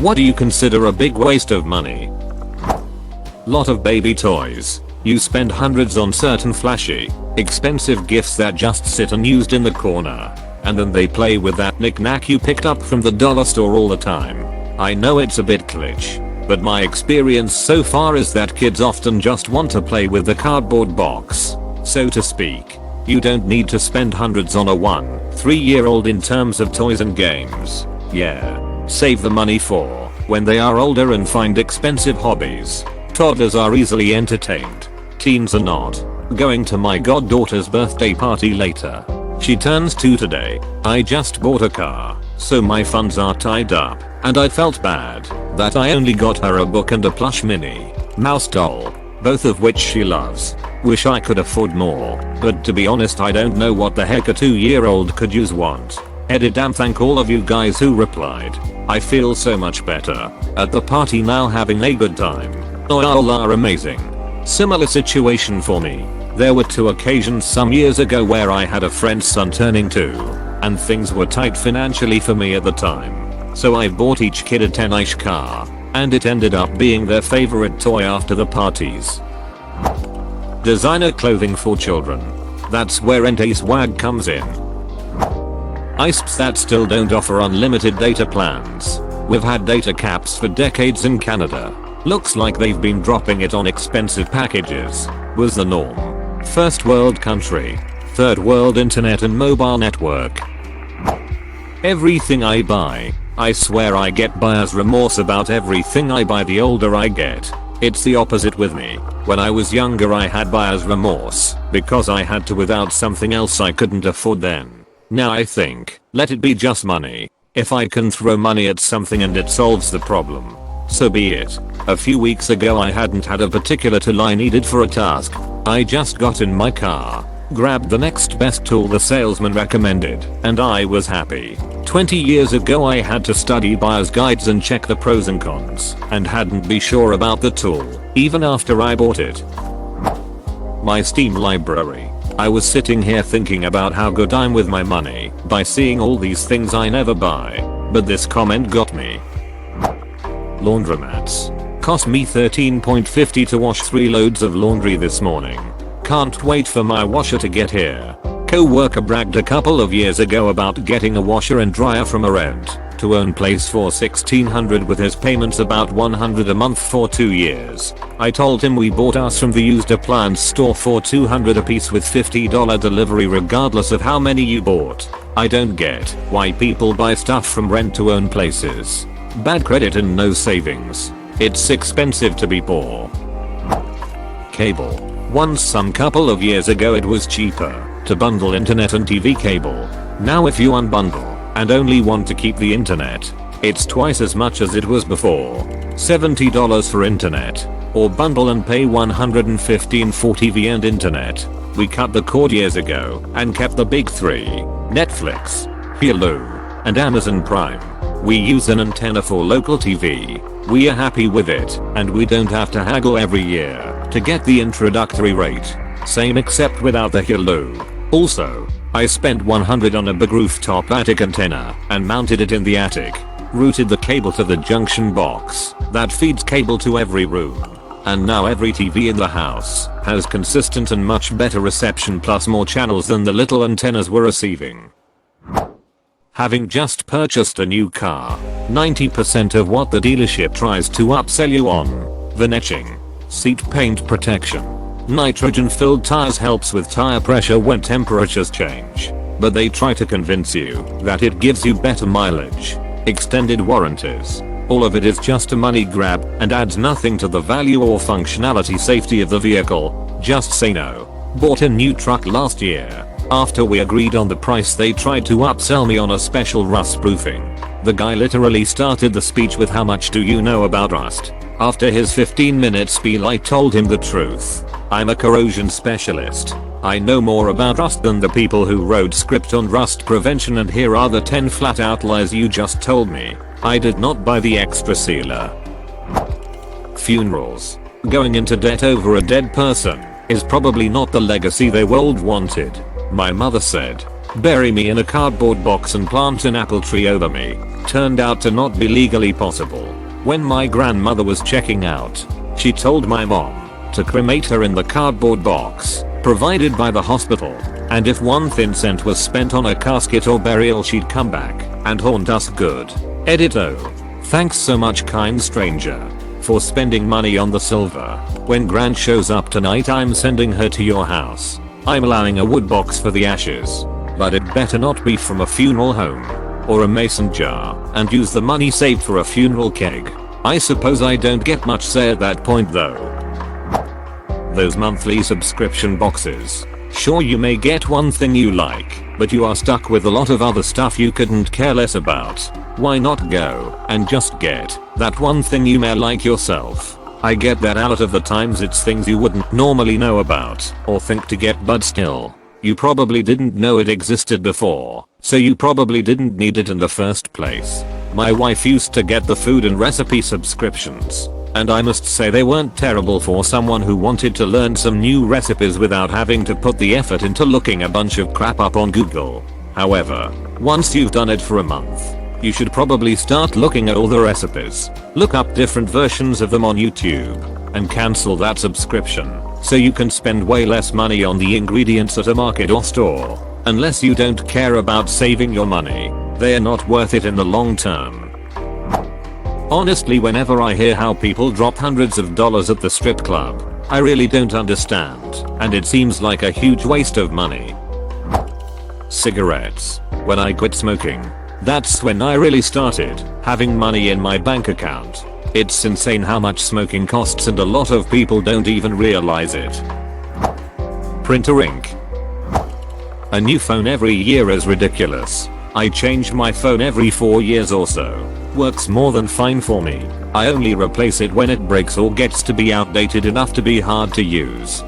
What do you consider a big waste of money? Lot of baby toys. You spend hundreds on certain flashy, expensive gifts that just sit unused in the corner. And then they play with that knick-knack you picked up from the dollar store all the time. I know it's a bit glitch, but my experience so far is that kids often just want to play with the cardboard box, so to speak. You don't need to spend hundreds on a 1-3-year-old in terms of toys and games. Yeah. Save the money for when they are older and find expensive hobbies. Toddlers are easily entertained. Teens are not. Going to my goddaughter's birthday party later. She turns 2 today. I just bought a car, so my funds are tied up, and I felt bad that I only got her a book and a plush Minnie Mouse doll, both of which she loves. Wish I could afford more, but to be honest I don't know what the heck a 2-year-old could use want. Edit damn thank all of you guys who replied. I feel so much better at the party now, having a good time. All are amazing. Similar situation for me. There were 2 occasions some years ago where I had a friend's son turning 2, and things were tight financially for me at the time. So I bought each kid a 10-ish car, and it ended up being their favorite toy after the parties. Designer clothing for children. That's where anti-swag comes in. ISPs that still don't offer unlimited data plans. We've had data caps for decades in Canada. Looks like they've been dropping it on expensive packages. Was the norm. First world country. Third world internet and mobile network. Everything I buy, I swear I get buyer's remorse about everything I buy the older I get. It's the opposite with me. When I was younger I had buyer's remorse because I had to without something else I couldn't afford then. Now I think, let it be just money. If I can throw money at something and it solves the problem, so be it. A few weeks ago I hadn't had a particular tool I needed for a task. I just got in my car, grabbed the next best tool the salesman recommended, and I was happy. 20 years ago I had to study buyer's guides and check the pros and cons, and hadn't be sure about the tool, even after I bought it. My Steam library. I was sitting here thinking about how good I'm with my money by seeing all these things I never buy, but this comment got me. Laundromats. Cost me $13.50 to wash 3 loads of laundry this morning. Can't wait for my washer to get here. Co-worker bragged a couple of years ago about getting a washer and dryer from a rent-to-own place for $1,600 with his payments about $100 a month for 2 years. I told him we bought ours from the used appliance store for $200 a piece with $50 delivery regardless of how many you bought. I don't get why people buy stuff from rent-to-own places. Bad credit and no savings. It's expensive to be poor. Cable. Once some couple of years ago it was cheaper to bundle internet and TV cable. Now if you unbundle and only want to keep the internet, it's twice as much as it was before. $70 for internet, or bundle and pay $115 for TV and internet. We cut the cord years ago and kept the big 3, Netflix, Hulu, and Amazon Prime. We use an antenna for local TV. We are happy with it, and we don't have to haggle every year to get the introductory rate. Same except without the Hulu. Also, I spent $100 on a big rooftop attic antenna and mounted it in the attic. Routed the cable to the junction box that feeds cable to every room. And now every TV in the house has consistent and much better reception plus more channels than the little antennas were receiving. Having just purchased a new car, 90% of what the dealership tries to upsell you on: varnishing, seat paint protection, nitrogen-filled tires helps with tire pressure when temperatures change, but they try to convince you that it gives you better mileage, extended warranties. All of it is just a money grab and adds nothing to the value or functionality safety of the vehicle. Just say no. Bought a new truck last year. After we agreed on the price they tried to upsell me on a special rust proofing. The guy literally started the speech with, "How much do you know about rust?" After his 15-minute spiel I told him the truth. I'm a corrosion specialist. I know more about rust than the people who wrote script on rust prevention, and here are the 10 flat out lies you just told me. I did not buy the extra sealer. Funerals. Going into debt over a dead person is probably not the legacy they world wanted. My mother said, "Bury me in a cardboard box and plant an apple tree over me." Turned out to not be legally possible. When my grandmother was checking out, she told my mom to cremate her in the cardboard box provided by the hospital, and if 1 thin cent was spent on a casket or burial she'd come back and haunt us good. Edit. Oh, thanks so much, kind stranger, for spending money on the silver. When Gran shows up tonight, I'm sending her to your house. I'm allowing a wood box for the ashes, but it better not be from a funeral home or a mason jar, and use the money saved for a funeral keg. I suppose I don't get much say at that point though. Those monthly subscription boxes. Sure, you may get one thing you like, but you are stuck with a lot of other stuff you couldn't care less about. Why not go and just get that one thing you may like yourself? I get that a lot of the times it's things you wouldn't normally know about or think to get, but still, you probably didn't know it existed before, so you probably didn't need it in the first place. My wife used to get the food and recipe subscriptions, and I must say they weren't terrible for someone who wanted to learn some new recipes without having to put the effort into looking a bunch of crap up on Google. However, once you've done it for a month, you should probably start looking at all the recipes, look up different versions of them on YouTube, and cancel that subscription so you can spend way less money on the ingredients at a market or store. Unless you don't care about saving your money, they are not worth it in the long term. Honestly, whenever I hear how people drop hundreds of dollars at the strip club, I really don't understand, and it seems like a huge waste of money. Cigarettes. When I quit smoking, that's when I really started having money in my bank account. It's insane how much smoking costs, and a lot of people don't even realize it. Printer ink. A new phone every year is ridiculous. I change my phone every 4 years or so. Works more than fine for me. I only replace it when it breaks or gets to be outdated enough to be hard to use.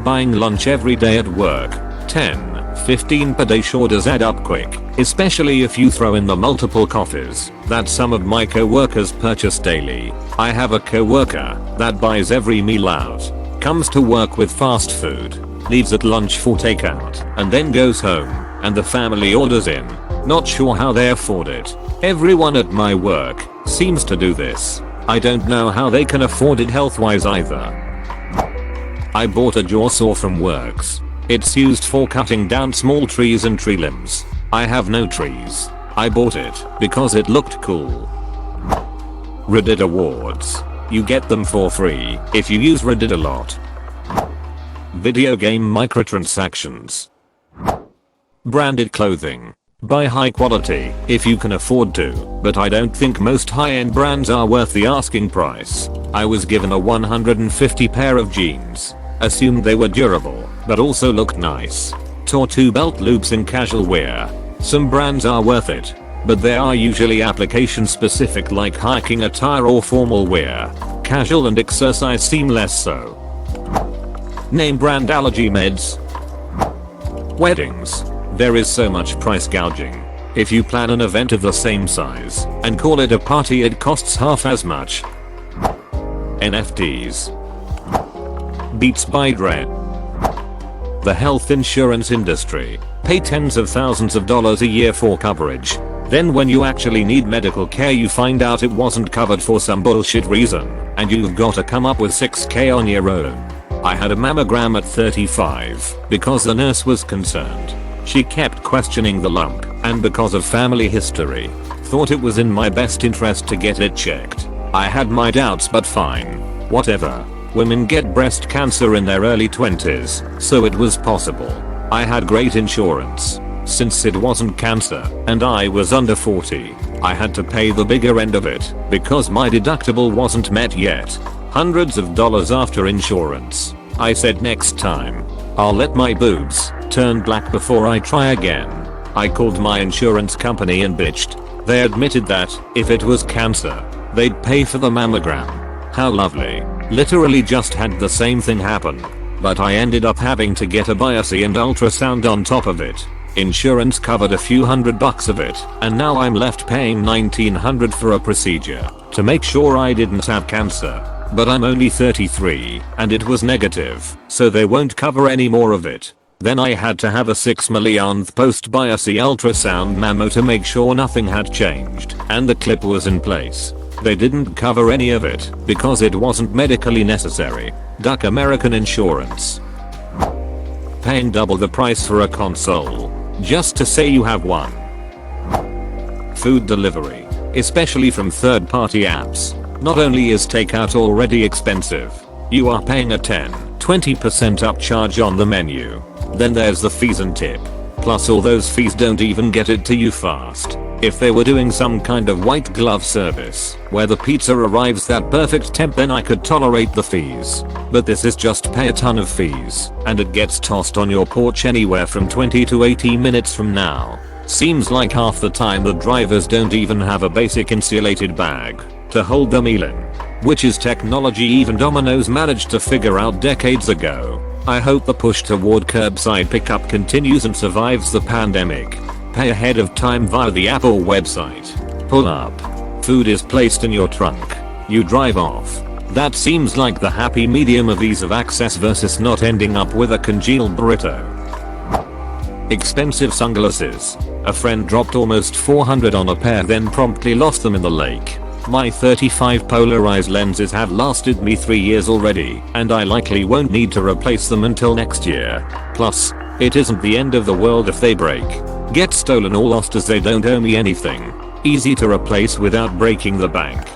Buying lunch every day at work. 10-15 per day sure does add up quick, especially if you throw in the multiple coffees that some of my co-workers purchase daily. I have a co-worker that buys every meal out, comes to work with fast food, leaves at lunch for takeout, and then goes home, and the family orders in. Not sure how they afford it. Everyone at my work seems to do this. I don't know how they can afford it health-wise either. I bought a jaw saw from Works. It's used for cutting down small trees and tree limbs. I have no trees. I bought it because it looked cool. Reddit awards. You get them for free if you use Reddit a lot. Video game microtransactions. Branded clothing. Buy high quality if you can afford to, but I don't think most high-end brands are worth the asking price. I was given a 150 pair of jeans. Assumed they were durable, but also looked nice. Tore 2 belt loops in casual wear. Some brands are worth it, but they are usually application specific, like hiking attire or formal wear. Casual and exercise seem less so. Name brand allergy meds. Weddings. There is so much price gouging. If you plan an event of the same size and call it a party, it costs half as much. NFTs. Beats by Dre. The health insurance industry. Pay tens of thousands of dollars a year for coverage. Then when you actually need medical care, you find out it wasn't covered for some bullshit reason, and you've got to come up with $6,000 on your own. I had a mammogram at 35 because the nurse was concerned. She kept questioning the lump, and because of family history, thought it was in my best interest to get it checked. I had my doubts, but fine. Whatever. Women get breast cancer in their early 20s, so it was possible. I had great insurance. Since it wasn't cancer, and I was under 40, I had to pay the bigger end of it, because my deductible wasn't met yet. Hundreds of dollars after insurance. I said next time, I'll let my boobs turn black before I try again. I called my insurance company and bitched. They admitted that, if it was cancer, they'd pay for the mammogram. How lovely. Literally just had the same thing happen. But I ended up having to get a biopsy and ultrasound on top of it. Insurance covered a few $100 of it, and now I'm left paying $1,900 for a procedure to make sure I didn't have cancer. But I'm only 33, and it was negative, so they won't cover any more of it. Then I had to have a 6 millionth post-biopsy ultrasound mammo to make sure nothing had changed and the clip was in place. They didn't cover any of it because it wasn't medically necessary. Duck American insurance. Paying double the price for a console just to say you have one. Food delivery, especially from third-party apps. Not only is takeout already expensive, you are paying a 10-20% upcharge on the menu. Then there's the fees and tip. Plus all those fees don't even get it to you fast. If they were doing some kind of white glove service where the pizza arrives that perfect temp, then I could tolerate the fees. But this is just pay a ton of fees and it gets tossed on your porch anywhere from 20 to 80 minutes from now. Seems like half the time the drivers don't even have a basic insulated bag to hold the meal in, which is technology even Domino's managed to figure out decades ago. I hope the push toward curbside pickup continues and survives the pandemic. Pay ahead of time via the Apple website. Pull up. Food is placed in your trunk. You drive off. That seems like the happy medium of ease of access versus not ending up with a congealed burrito. Expensive sunglasses. A friend dropped almost $400 on a pair, then promptly lost them in the lake. My 35 polarized lenses have lasted me 3 years already, and I likely won't need to replace them until next year. Plus, it isn't the end of the world if they break, get stolen or lost, as they don't owe me anything. Easy to replace without breaking the bank.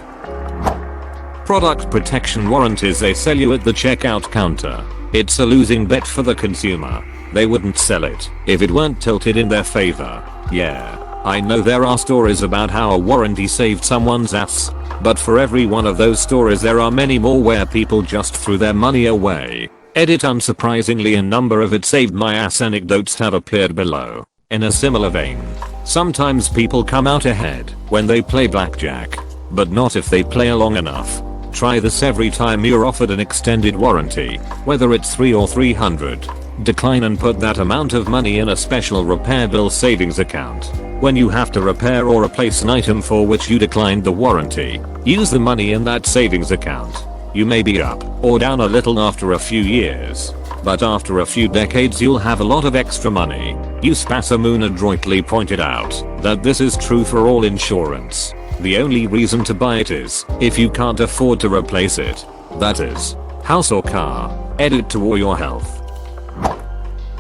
Product protection warranties they sell you at the checkout counter. It's a losing bet for the consumer. They wouldn't sell it if it weren't tilted in their favor. Yeah. I know there are stories about how a warranty saved someone's ass, but for every one of those stories there are many more where people just threw their money away. Edit. Unsurprisingly, a number of it saved my ass anecdotes have appeared below. In a similar vein, sometimes people come out ahead when they play blackjack, but not if they play long enough. Try this every time you're offered an extended warranty, whether it's 3 or 300. Decline and put that amount of money in a special repair bill savings account. When you have to repair or replace an item for which you declined the warranty, use the money in that savings account. You may be up or down a little after a few years, but after a few decades you'll have a lot of extra money. Spassamoon adroitly pointed out that this is true for all insurance. The only reason to buy it is if you can't afford to replace it. That is, house or car. Edit to or your health.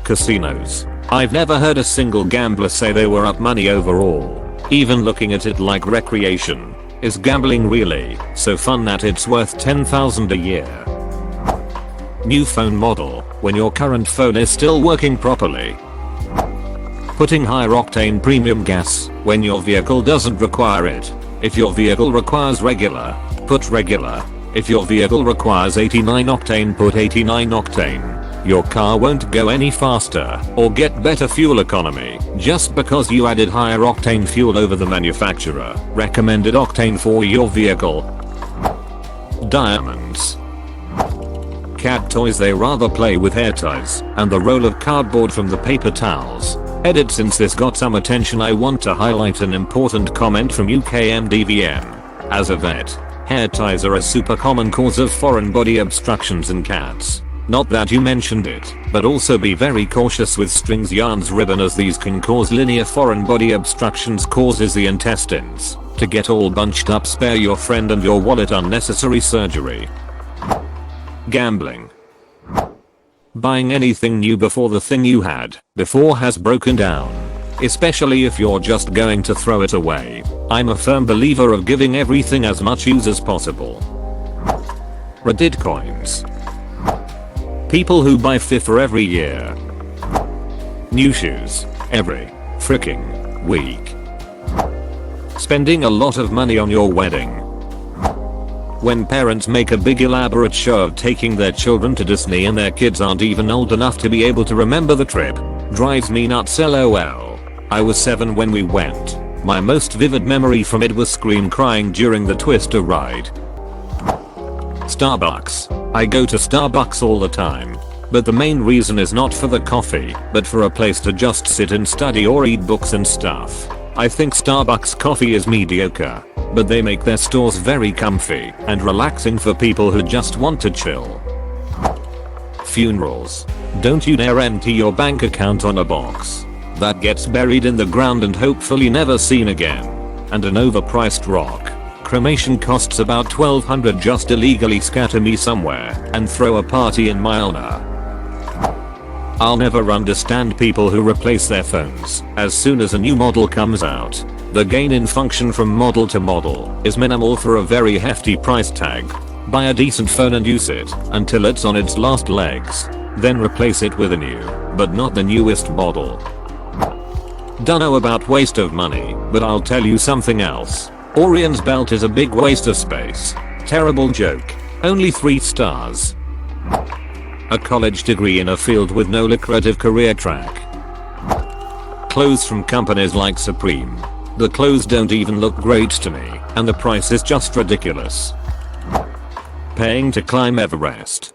Casinos. I've never heard a single gambler say they were up money overall. Even looking at it like recreation. Is gambling really so fun that it's worth $10,000 a year? New phone model when your current phone is still working properly. Putting higher octane premium gas when your vehicle doesn't require it. If your vehicle requires regular, put regular. If your vehicle requires 89 octane, put 89 octane. Your car won't go any faster or get better fuel economy just because you added higher octane fuel over the manufacturer recommended octane for your vehicle. Diamonds. Cat toys. They rather play with hair ties and the roll of cardboard from the paper towels. Edit. Since this got some attention, I want to highlight an important comment from UKMDVM. As a vet, hair ties are a super common cause of foreign body obstructions in cats. Not that you mentioned it, but also be very cautious with strings, yarns, ribbon, as these can cause linear foreign body obstructions, causes the intestines to get all bunched up. Spare your friend and your wallet unnecessary surgery. Gambling. Buying anything new before the thing you had before has broken down, especially if you're just going to throw it away. I'm a firm believer of giving everything as much use as possible. Reddit coins. People who buy FIFA every year. New shoes every freaking week. Spending a lot of money on your wedding. When parents make a big elaborate show of taking their children to Disney and their kids aren't even old enough to be able to remember the trip. Drives me nuts. LOL. I was 7 when we went. My most vivid memory from it was scream crying during the Twister ride. Starbucks. I go to Starbucks all the time, but the main reason is not for the coffee, but for a place to just sit and study or read books and stuff. I think Starbucks coffee is mediocre, but they make their stores very comfy and relaxing for people who just want to chill. Funerals. Don't you dare empty your bank account on a box that gets buried in the ground and hopefully never seen again. And an overpriced rock. Cremation costs about $1,200. Just illegally scatter me somewhere and throw a party in my honor. I'll never understand people who replace their phones as soon as a new model comes out. The gain in function from model to model is minimal for a very hefty price tag. Buy a decent phone and use it until it's on its last legs. Then replace it with a new, but not the newest model. Dunno about waste of money, but I'll tell you something else. Orion's belt is a big waste of space. Terrible joke. Only 3 stars. A college degree in a field with no lucrative career track. Clothes from companies like Supreme. The clothes don't even look great to me, and the price is just ridiculous. Paying to climb Everest.